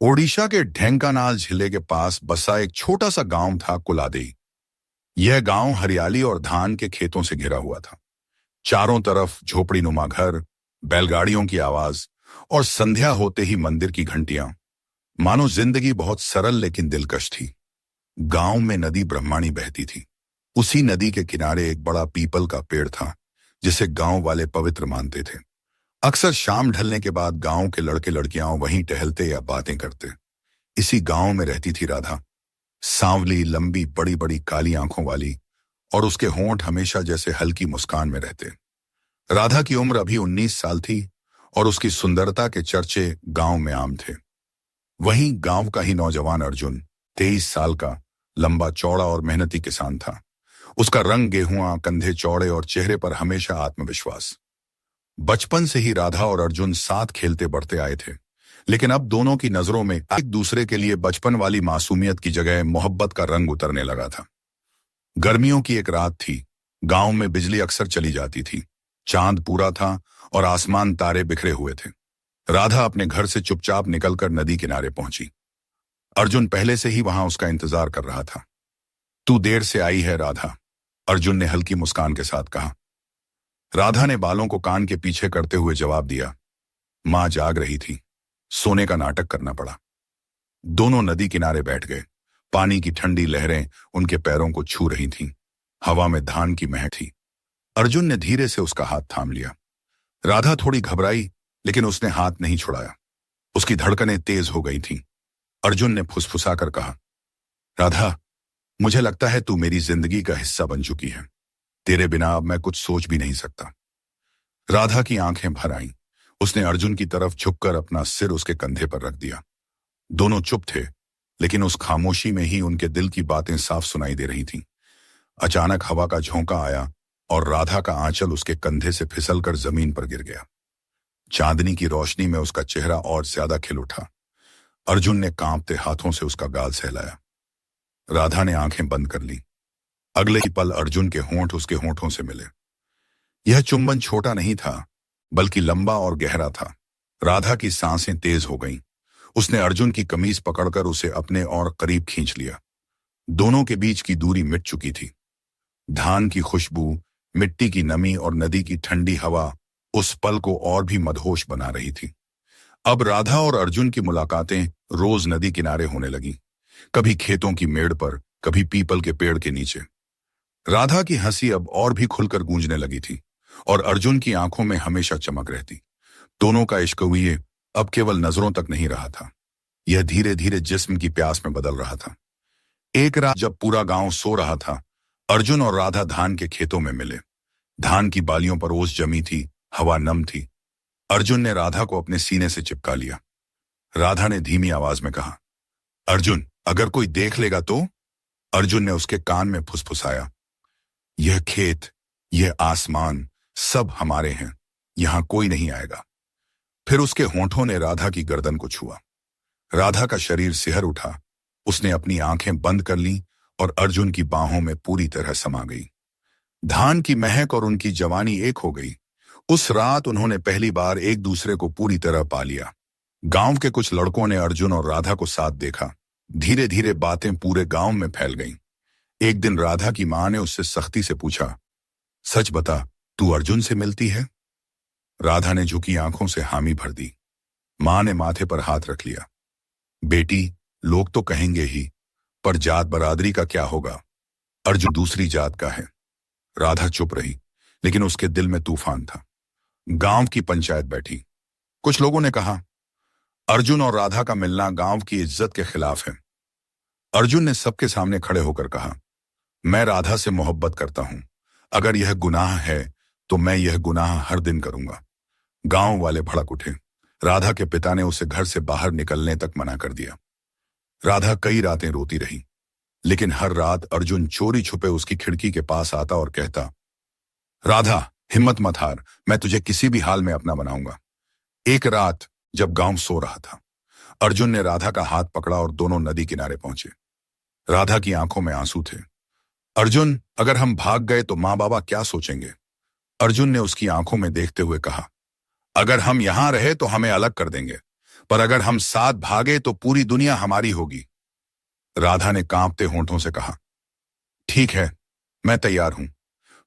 ओडिशा के ढेंकानाल जिले के पास बसा एक छोटा सा गांव था कुलादेई। यह गांव हरियाली और धान के खेतों से घिरा हुआ था। चारों तरफ झोपड़ी नुमा घर, बैलगाड़ियों की आवाज और संध्या होते ही मंदिर की घंटियां। मानो जिंदगी बहुत सरल लेकिन दिलकश थी। गांव में नदी ब्रह्माणी बहती थी। उसी नदी के किनारे एक बड़ा पीपल का पेड़ था, जिसे गांव वाले पवित्र मानते थे। अक्सर शाम ढलने के बाद गांव के लड़के लड़कियां वहीं टहलते या बातें करते। इसी गांव में रहती थी राधा। सांवली, लंबी, बड़ी बड़ी काली आंखों वाली, और उसके होंठ हमेशा जैसे हल्की मुस्कान में रहते। राधा की उम्र अभी 19 साल थी और उसकी सुंदरता के चर्चे गांव में आम थे। वहीं गांव का ही नौजवान अर्जुन 23 साल का, लंबा चौड़ा और मेहनती किसान था। उसका रंग गेहुआ, कंधे चौड़े और चेहरे पर हमेशा आत्मविश्वास। बचपन से ही राधा और अर्जुन साथ खेलते बढ़ते आए थे, लेकिन अब दोनों की नजरों में एक दूसरे के लिए बचपन वाली मासूमियत की जगह मोहब्बत का रंग उतरने लगा था। गर्मियों की एक रात थी। गांव में बिजली अक्सर चली जाती थी। चांद पूरा था और आसमान तारे बिखरे हुए थे। राधा अपने घर से चुपचाप निकलकर नदी किनारे पहुंची। अर्जुन पहले से ही वहां उसका इंतजार कर रहा था। तू देर से आई है राधा, अर्जुन ने हल्की मुस्कान के साथ कहा। राधा ने बालों को कान के पीछे करते हुए जवाब दिया, मां जाग रही थी, सोने का नाटक करना पड़ा। दोनों नदी किनारे बैठ गए। पानी की ठंडी लहरें उनके पैरों को छू रही थीं। हवा में धान की महक थी। अर्जुन ने धीरे से उसका हाथ थाम लिया। राधा थोड़ी घबराई, लेकिन उसने हाथ नहीं छुड़ाया। उसकी धड़कनें तेज हो गई थीं। अर्जुन ने फुसफुसाकर कहा, राधा, मुझे लगता है तू मेरी जिंदगी का हिस्सा बन चुकी है। तेरे बिना अब मैं कुछ सोच भी नहीं सकता। राधा की आंखें भर आईं। उसने अर्जुन की तरफ झुककर अपना सिर उसके कंधे पर रख दिया। दोनों चुप थे, लेकिन उस खामोशी में ही उनके दिल की बातें साफ सुनाई दे रही थीं। अचानक हवा का झोंका आया और राधा का आंचल उसके कंधे से फिसलकर जमीन पर गिर गया। चांदनी की रोशनी में उसका चेहरा और ज्यादा खिल उठा। अर्जुन ने कांपते हाथों से उसका गाल सहलाया। राधा ने आंखें बंद कर ली। अगले ही पल अर्जुन के होंठ उसके होंठों से मिले। यह चुंबन छोटा नहीं था, बल्कि लंबा और गहरा था। राधा की सांसें तेज हो गईं। उसने अर्जुन की कमीज पकड़कर उसे अपने और करीब खींच लिया। दोनों के बीच की दूरी मिट चुकी थी। धान की खुशबू, मिट्टी की नमी और नदी की ठंडी हवा उस पल को और भी मदहोश बना रही थी। अब राधा और अर्जुन की मुलाकातें रोज नदी किनारे होने लगी। कभी खेतों की मेड़ पर, कभी पीपल के पेड़ के नीचे। राधा की हंसी अब और भी खुलकर गूंजने लगी थी और अर्जुन की आंखों में हमेशा चमक रहती। दोनों का इश्क हुए अब केवल नजरों तक नहीं रहा था। यह धीरे धीरे जिस्म की प्यास में बदल रहा था। एक रात जब पूरा गांव सो रहा था, अर्जुन और राधा धान के खेतों में मिले। धान की बालियों पर ओस जमी थी, हवा नम थी। अर्जुन ने राधा को अपने सीने से चिपका लिया। राधा ने धीमी आवाज में कहा, अर्जुन, अगर कोई देख लेगा तो? अर्जुन ने उसके कान में फुसफुसाया, यह खेत, यह आसमान, सब हमारे हैं, यहां कोई नहीं आएगा। फिर उसके होंठों ने राधा की गर्दन को छुआ। राधा का शरीर सिहर उठा। उसने अपनी आंखें बंद कर लीं और अर्जुन की बाहों में पूरी तरह समा गई। धान की महक और उनकी जवानी एक हो गई। उस रात उन्होंने पहली बार एक दूसरे को पूरी तरह पा लिया। गांव के कुछ लड़कों ने अर्जुन और राधा को साथ देखा। धीरे धीरे बातें पूरे गांव में फैल गईं। एक दिन राधा की मां ने उससे सख्ती से पूछा, सच बता, तू अर्जुन से मिलती है? राधा ने झुकी आंखों से हामी भर दी। मां ने माथे पर हाथ रख लिया। बेटी, लोग तो कहेंगे ही, पर जात बरादरी का क्या होगा? अर्जुन दूसरी जात का है। राधा चुप रही, लेकिन उसके दिल में तूफान था। गांव की पंचायत बैठी। कुछ लोगों ने कहा, अर्जुन और राधा का मिलना गांव की इज्जत के खिलाफ है। अर्जुन ने सबके सामने खड़े होकर कहा, मैं राधा से मोहब्बत करता हूं। अगर यह गुनाह है तो मैं यह गुनाह हर दिन करूंगा। गांव वाले भड़क उठे। राधा के पिता ने उसे घर से बाहर निकलने तक मना कर दिया। राधा कई रातें रोती रही, लेकिन हर रात अर्जुन चोरी छुपे उसकी खिड़की के पास आता और कहता, राधा, हिम्मत मत हार, मैं तुझे किसी भी हाल में अपना बनाऊंगा। एक रात जब गांव सो रहा था, अर्जुन ने राधा का हाथ पकड़ा और दोनों नदी किनारे पहुंचे। राधा की आंखों में आंसू थे। अर्जुन, अगर हम भाग गए तो माँ बाबा क्या सोचेंगे? अर्जुन ने उसकी आंखों में देखते हुए कहा, अगर हम यहां रहे तो हमें अलग कर देंगे, पर अगर हम साथ भागे तो पूरी दुनिया हमारी होगी। राधा ने कांपते होंठों से कहा, ठीक है, मैं तैयार हूं।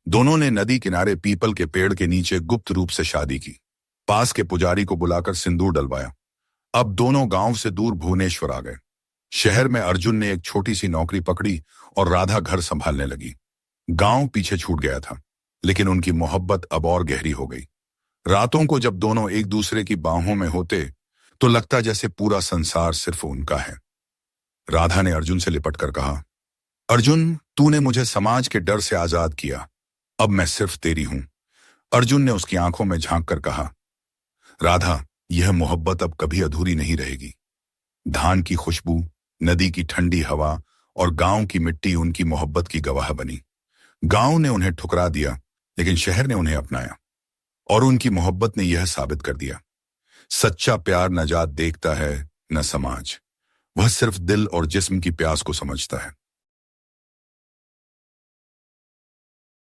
दोनों ने नदी किनारे पीपल के पेड़ के नीचे गुप्त रूप से शादी की। पास के पुजारी को बुलाकर सिंदूर डलवाया। अब दोनों गांव से दूर भुवनेश्वर आ गए। शहर में अर्जुन ने एक छोटी सी नौकरी पकड़ी और राधा घर संभालने लगी। गांव पीछे छूट गया था, लेकिन उनकी मोहब्बत अब और गहरी हो गई। रातों को जब दोनों एक दूसरे की बाहों में होते तो लगता जैसे पूरा संसार सिर्फ उनका है। राधा ने अर्जुन से लिपट कर कहा, अर्जुन, तूने मुझे समाज के डर से आजाद किया, अब मैं सिर्फ तेरी हूं। अर्जुन ने उसकी आंखों में झांक कर कहा, राधा, यह मोहब्बत अब कभी अधूरी नहीं रहेगी। धान की खुशबू, नदी की ठंडी हवा और गांव की मिट्टी उनकी मोहब्बत की गवाह बनी। गांव ने उन्हें ठुकरा दिया, लेकिन शहर ने उन्हें अपनाया और उनकी मोहब्बत ने यह साबित कर दिया, सच्चा प्यार न जात देखता है न समाज, वह सिर्फ दिल और जिस्म की प्यास को समझता है।